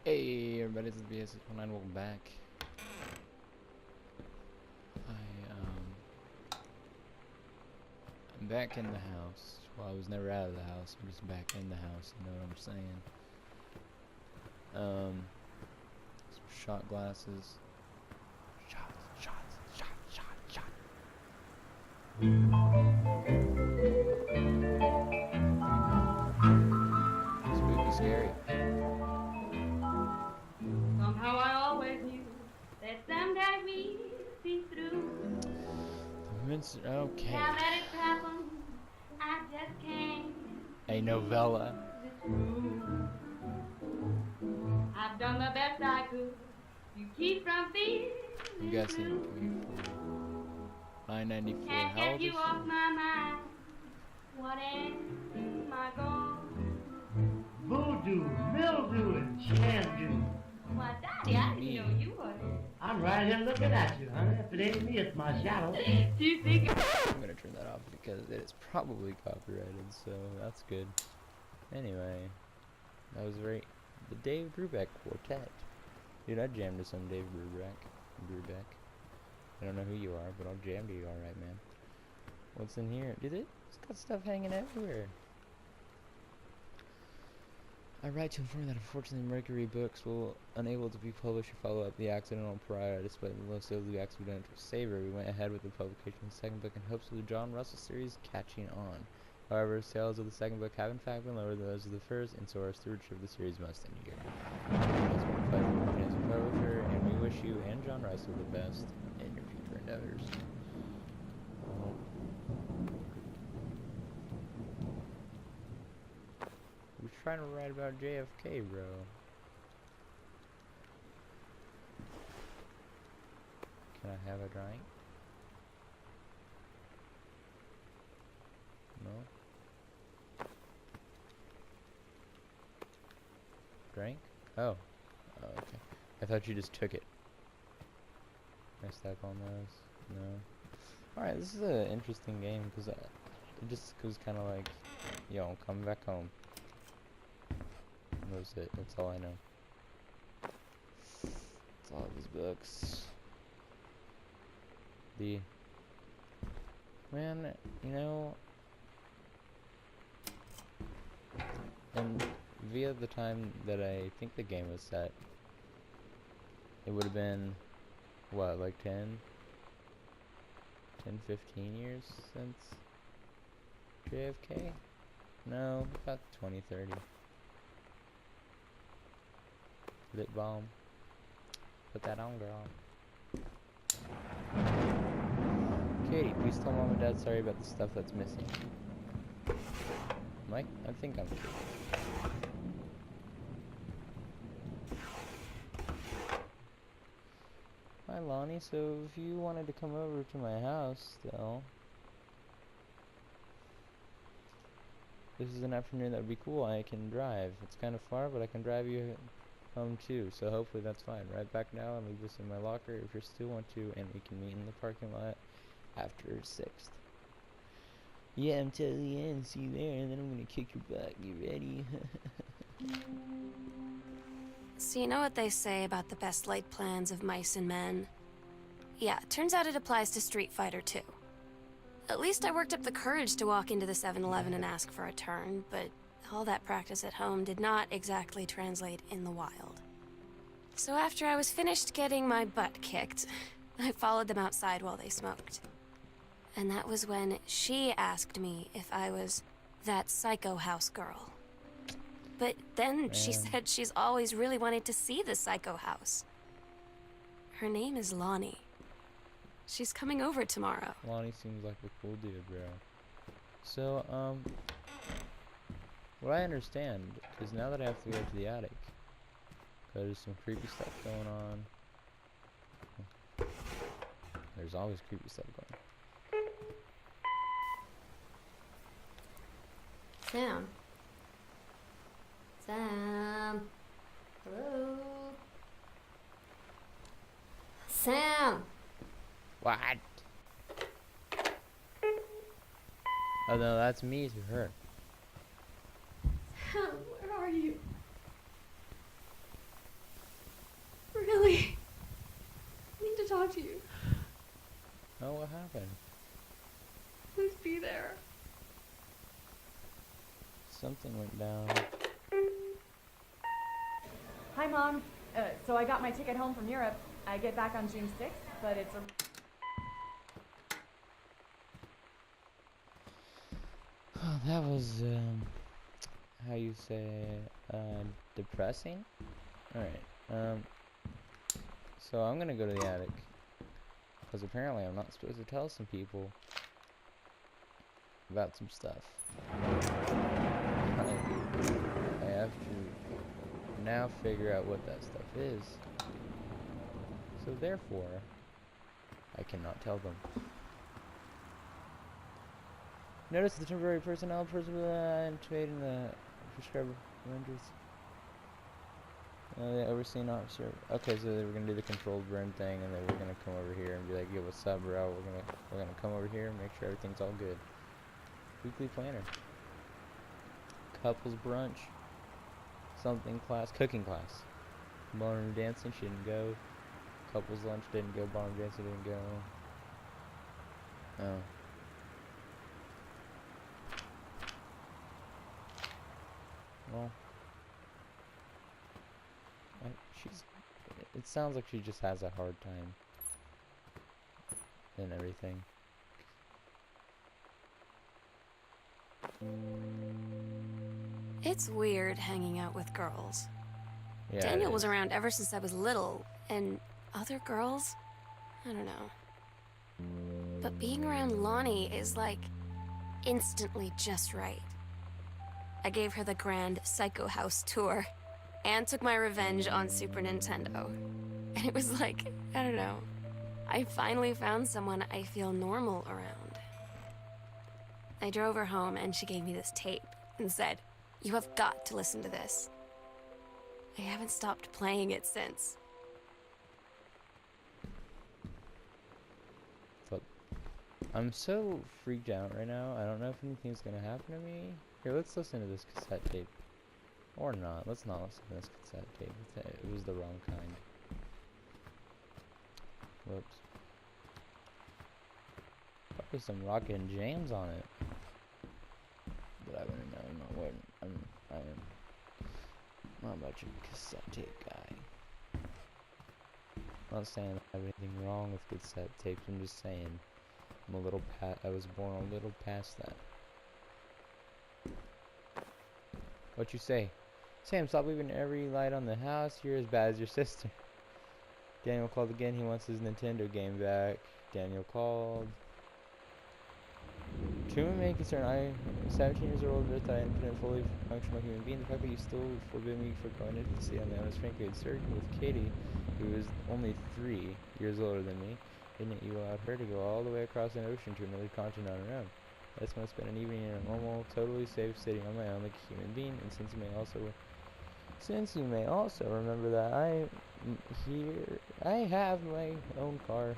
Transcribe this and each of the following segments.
Hey everybody, this is BS619. Welcome back. I'm back in the house. Well, I was never out of the house. I'm just back in the house. You know what I'm saying? Some shot glasses. Shot. Spooky, scary. Somehow I always knew that someday we'd see through. Okay. Now that it's happened, I just can't. A novella. It's true. I've done the best I could to keep from feeling I'm guessing blue. $9.94. Can't How get old you is off she? my mind. What am I gone? Voodoo, mildew, and shandu. Why, Daddy, I didn't know you were. I'm right here looking at you, honey. If it ain't me, it's my shadow. Do you think? I'm gonna turn that off because it is probably copyrighted, so that's good. Anyway, that was the Dave Brubeck Quartet. Dude, I jammed to some Dave Brubeck. I don't know who you are, but I'll jam to you, alright, man. What's in here? Dude, it's got stuff hanging everywhere. I write to inform that unfortunately Mercury Books will unable to be published or follow up the accidental pariah despite the low sales of the accidental saver. We went ahead with the publication of the second book in hopes of the John Russell series catching on. However, sales of the second book have in fact been lower than those of the first, and so our stewardship of the series must end here. It has been a pleasure working as a co-author, and we wish you and John Russell the best in your future endeavors. We're trying to write about JFK, bro. Can I have a drink? No? Drink? Oh. Oh, okay. I thought you just took it. Can I step on those? No. Alright, this is an interesting game because it just goes kind of like, yo, I'm coming back home. That's it. That's all I know. That's all of his books. Man, you know, and via the time that I think the game was set, it would have been, what, like 10, 15 years since JFK? No, about 20, 30. Lip balm. Put that on, girl. Katie, please tell Mom and Dad sorry about the stuff that's missing. Mike, I think I'm kidding. Hi, Lonnie. So if you wanted to come over to my house still, this is an afternoon that would be cool. I can drive. It's kind of far, but I can drive you home too, so hopefully that's fine. Right back now and leave this in my locker if you still want to, and we can meet in the parking lot after 6th. Yeah, I'm totally in. See you there, and then I'm gonna kick your butt. You ready? So you know what they say about the best laid plans of mice and men? Yeah, turns out it applies to Street Fighter too. At least I worked up the courage to walk into the 7-Eleven and ask for a turn, but all that practice at home did not exactly translate in the wild. So after I was finished getting my butt kicked, I followed them outside while they smoked. And that was when she asked me if I was that psycho house girl. But then she said she's always really wanted to see the psycho house. Her name is Lonnie. She's coming over tomorrow. Lonnie seems like a cool dude, bro. So, what I understand is now that I have to go to the attic, cause there's some creepy stuff going on. There's always creepy stuff going on. Sam. Sam. Hello. Sam. What? Oh no, that's me to her. Sam, where are you? want you. Oh, what happened? Please be there. Something went down. Hi, Mom. So I got my ticket home from Europe. I get back on June 6th, but it's a... Oh, that was, how you say, depressing? Alright, so I'm gonna go to the attic. Because apparently I'm not supposed to tell some people about some stuff. I have to now figure out what that stuff is. So therefore, I cannot tell them. Notice the temporary personnel intubating the prescribed renders. The overseeing officer. Okay, so they were gonna do the controlled burn thing, and then we're gonna come over here and be like, "Yo, what's up, bro? We're gonna come over here and make sure everything's all good." Weekly planner. Couples brunch. Something class. Cooking class. Ballroom dancing. She didn't go. Couples lunch didn't go. Ballroom dancing didn't go. Oh. Well. It sounds like she just has a hard time and everything. It's weird hanging out with girls. Yeah, Daniel was around ever since I was little, and other girls? I don't know. But being around Lonnie is like instantly just right. I gave her the grand Psycho House tour and took my revenge on Super Nintendo. And it was like, I don't know, I finally found someone I feel normal around. I drove her home and she gave me this tape and said, "You have got to listen to this." I haven't stopped playing it since. But I'm so freaked out right now. I don't know if anything's gonna happen to me. Here, let's listen to this cassette tape. Or not. Let's not listen to this cassette tape. It was the wrong kind. Whoops. Probably some rockin' jams on it. But I wouldn't know. I am not much of a cassette tape guy. I'm not saying I have anything wrong with cassette tapes. I'm just saying I was born a little past that. What you say? Sam, stop leaving every light on the house. You're as bad as your sister. Daniel called again. He wants his Nintendo game back. Daniel called. To my main concern, I am 17 years old, with an independent, fully functional human being. The fact that you still forbid me from going into the city on my own is frankly absurd. With Katie, who is only 3 years older than me, and yet you allowed her to go all the way across an ocean to another continent on her own. I just want to spend an evening in a normal, totally safe city on my own like a human being, and since you may also remember that I have my own car.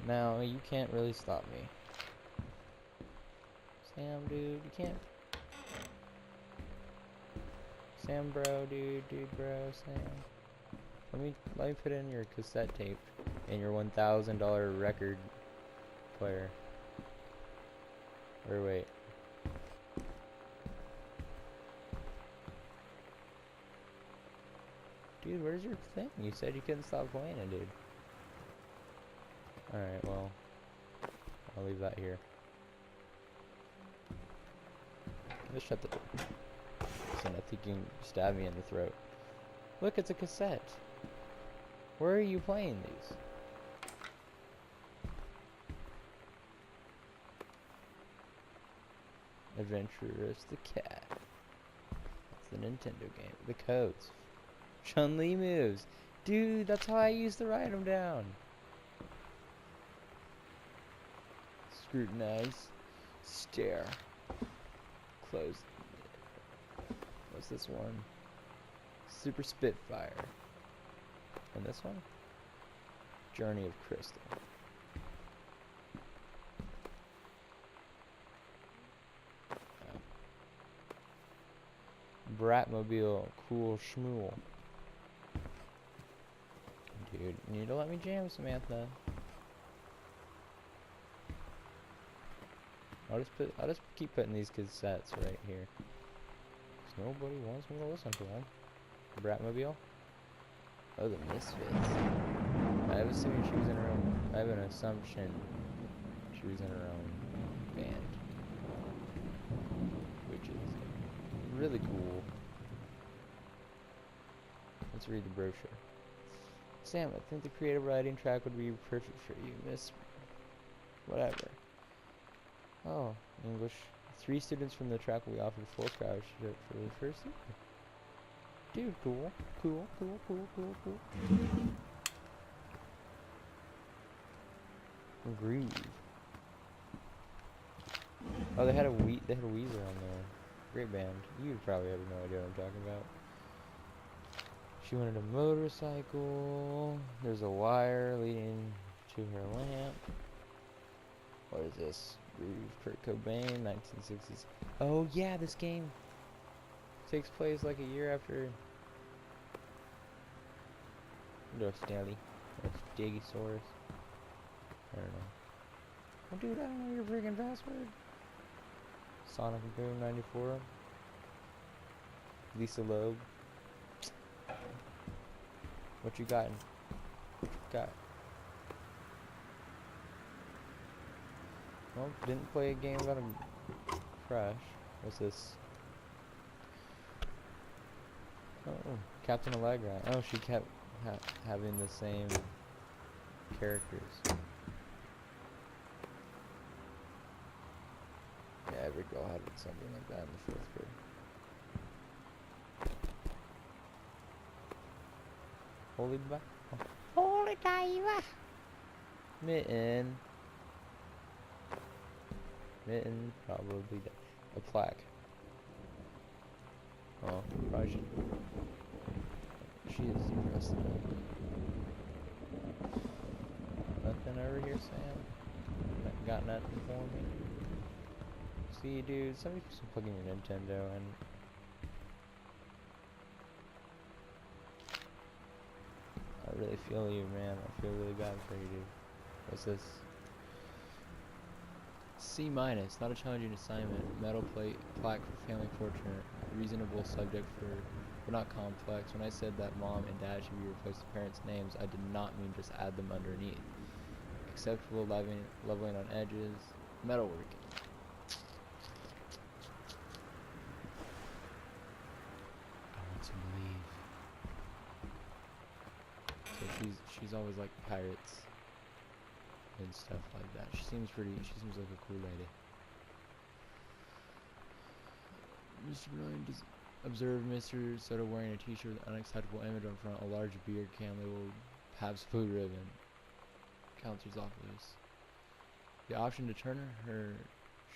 Now, you can't really stop me. Sam, dude, you can't. Sam, bro, dude, bro, Sam. Let me put in your cassette tape and your $1,000 record player. Or wait. Dude, where's your thing? You said you couldn't stop playing it, dude. Alright, well, I'll leave that here. Just shut the door. So I think you can stab me in the throat. Look, it's a cassette. Where are you playing these? Adventurous the Cat. That's the Nintendo game. The codes. Chun-Li moves. Dude, that's how I used to write them down. Scrutinize. Stare. Close. What's this one? Super Spitfire. And this one? Journey of Crystal. Bratmobile, cool schmool. Dude, you need to let me jam, Samantha. I'll just keep putting these cassettes right here. 'Cause nobody wants me to listen to them. Bratmobile? Oh, the Misfits. I have assuming she was in her own. I have an assumption she was in her own band, which is really cool. Let's read the brochure. Sam, I think the creative writing track would be perfect for you, Miss. Whatever. Oh, English. 3 students from the track will be offered full scholarship for the first year. Dude, cool. Cool. Groove. Oh, they had a Weezer on there. Great band. You probably have no idea what I'm talking about. She wanted a motorcycle. There's a wire leading to her lamp. What is this? Groove. Kurt Cobain, 1960s. Oh yeah, this game takes place like a year after. Stanley. That's Stegosaurus. I don't know. Oh, dude, I don't know your freaking password. Sonic Boom 94. Lisa Loeb. What you got? What you got? Well, didn't play a game about a crash. What's this? Oh, Captain Allegra. Oh, she kept having the same characters. Yeah, every girl had something like that in the 4th grade. Holy Kaiwa! Mitten, probably a plaque. Oh, probably should. She is impressed now. Nothing over here, Sam? Got nothing for me? See, dude, somebody should plug in your Nintendo and... I really feel you, man. I feel really bad for you, dude. What's this? C-, not a challenging assignment. Metal plate, plaque for family portrait. Reasonable subject for, but not complex. When I said that mom and dad should be replaced with parents' names, I did not mean just add them underneath. Acceptable leveling on edges. Metalworking. I want to believe. So she's always like pirates and stuff like that. She seems like a cool lady. Mr. Brilliant observed Mr. Soto wearing a t-shirt with an unacceptable image on front, a large beard can labeled Pabst Blue Ribbon. Counselor's office. The option to turn her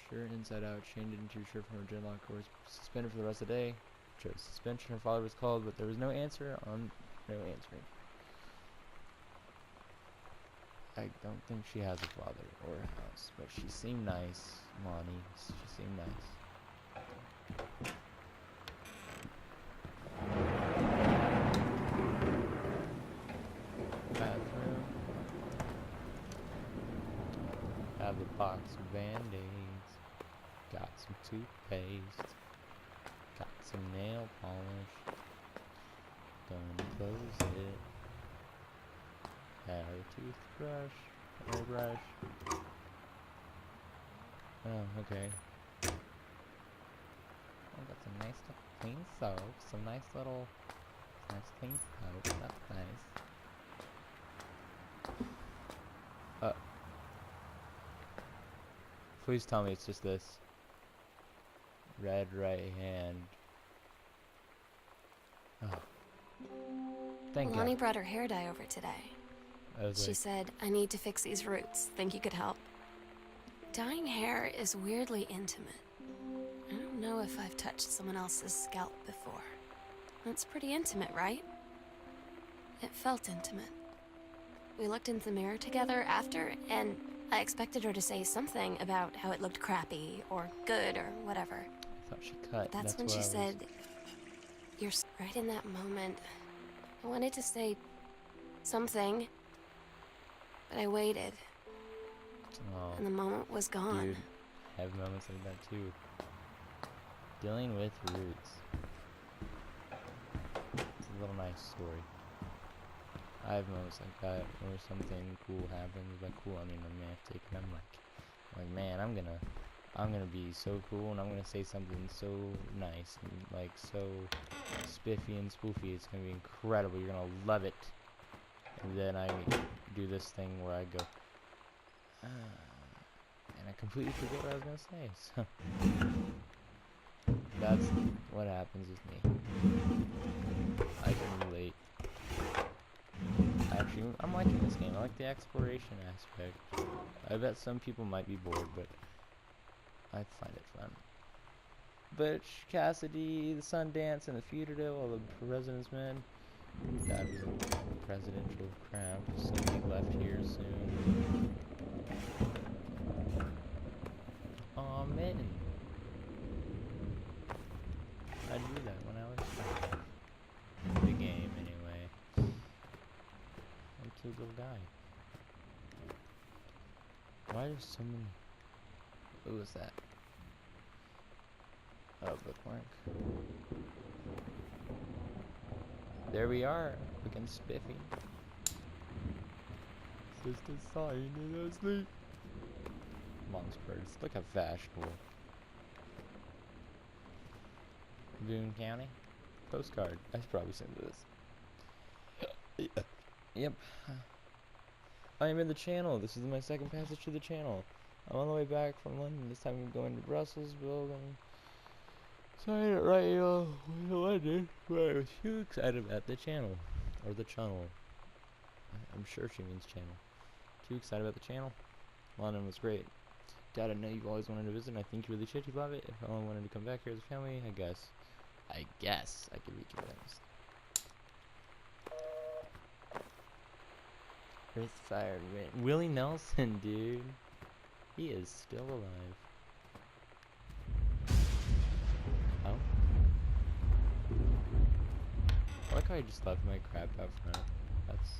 shirt inside out, change it into a shirt from her gym lock course, suspended for the rest of the day. Chose suspension, her father was called, but there was no answer on no answering. I don't think she has a father or a house, but she seemed nice, Lonnie. She seemed nice. Bathroom. Have a box of Band-Aids. Got some toothpaste. Got some nail polish. Gonna close it. Have a toothbrush. Hairbrush. Oh, okay. I got some nice clean soap. Some nice clean soap. That's nice. Please tell me it's just this. Red right hand. Oh. Thank Lonnie God. brought her hair dye over today. She said, I need to fix these roots. Think you could help? Dyeing hair is weirdly intimate. I don't know if I've touched someone else's scalp before. That's pretty intimate, right? It felt intimate. We looked in the mirror together after, and I expected her to say something about how it looked crappy or good or whatever. I thought she cut. That's when she said, "You're right in that moment." I wanted to say something. But I waited, Oh, and the moment was gone. dude, I have moments like that too. Dealing with roots. It's a little nice story. I have moments like that where something cool happens. By cool, I mean romantic, and I'm like, man, I'm gonna be so cool, and I'm gonna say something so nice, and like so spiffy and spoofy. It's gonna be incredible. You're gonna love it. And then I do this thing where I go, and I completely forget what I was gonna say. So that's what happens with me. I can relate. Actually, I'm liking this game. I like the exploration aspect. I bet some people might be bored, but I find it fun. Butch, Cassidy, the Sundance, and the Fugitive, all the President's Men. That was a presidential crap. Somebody left here soon. Aw, man. I do that when I was five. In the game, anyway. I'm a cute little guy. Why are so many... What was that? Oh, bookmark. There we are, looking spiffy. Sister sighing in her sleep. Mom's birds, look how fashionable. Boone County? Postcard. I should probably send this. Yep. I am in the channel. This is my second passage to the channel. I'm on the way back from London. This time I'm going to Brusselsville. And sorry to write you London, but I was too excited about the channel. Or the channel. I'm sure she means channel. Too excited about the channel. London was great. Dad, I know you've always wanted to visit, and I think you really should. You love it. If I only wanted to come back here as a family, I guess I could be convinced. Earth-fired Wind. Willie Nelson, dude. He is still alive. Oh. I like how I just left my crap out front. That's...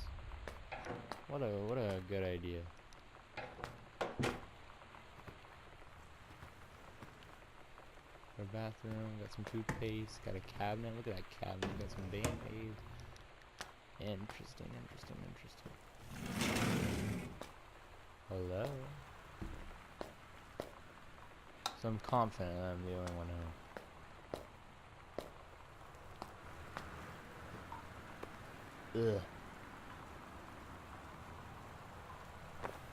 What a good idea. Our bathroom, got some toothpaste, got a cabinet. Look at that cabinet, got some Band-Aids. Interesting. Hello? So I'm confident that I'm the only one home. Ugh.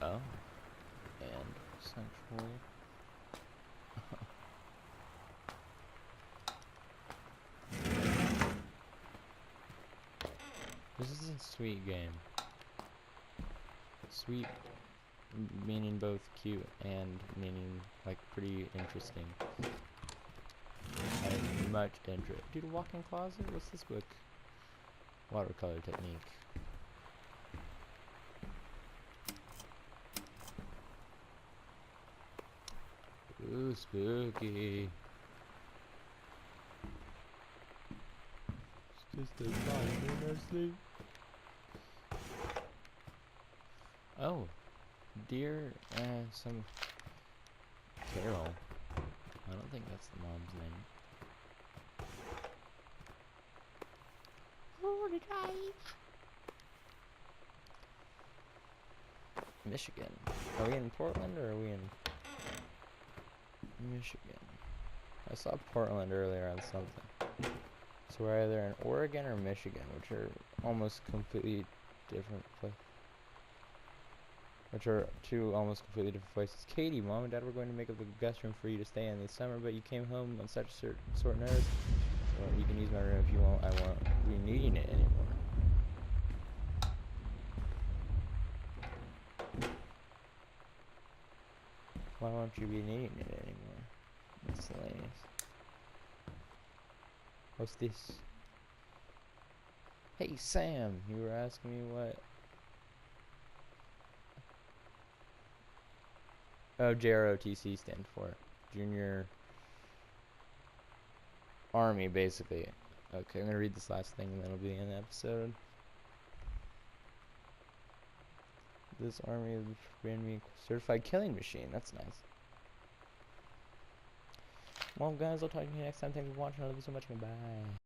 Oh. And sexual. This is a sweet game. Sweet meaning both cute and meaning like pretty interesting. I have much interest. Dude, a walk-in closet? What's this book? Watercolor technique. Ooh, spooky. It's just a sign in our sleep. Oh, dear, some Carol. I don't think that's the mom's name. Holy guys. Michigan. Are we in Portland or are we in Michigan? I saw Portland earlier on something. So we're either in Oregon or Michigan, which are almost completely different places. Which are two almost completely different places. Katie, Mom and Dad were going to make up the guest room for you to stay in this summer, but you came home on such short notice. Well, you can use my room if you want. I won't be needing it anymore. Why won't you be needing it anymore? Miscellaneous. What's this? Hey Sam, you were asking me what? Oh, JROTC stand for Junior Army, basically. Okay, I'm gonna read this last thing and then it'll be the end of the episode. This army is brand me certified killing machine. That's nice. Well, guys, I'll talk to you next time. Thanks for watching. I love you so much. Goodbye.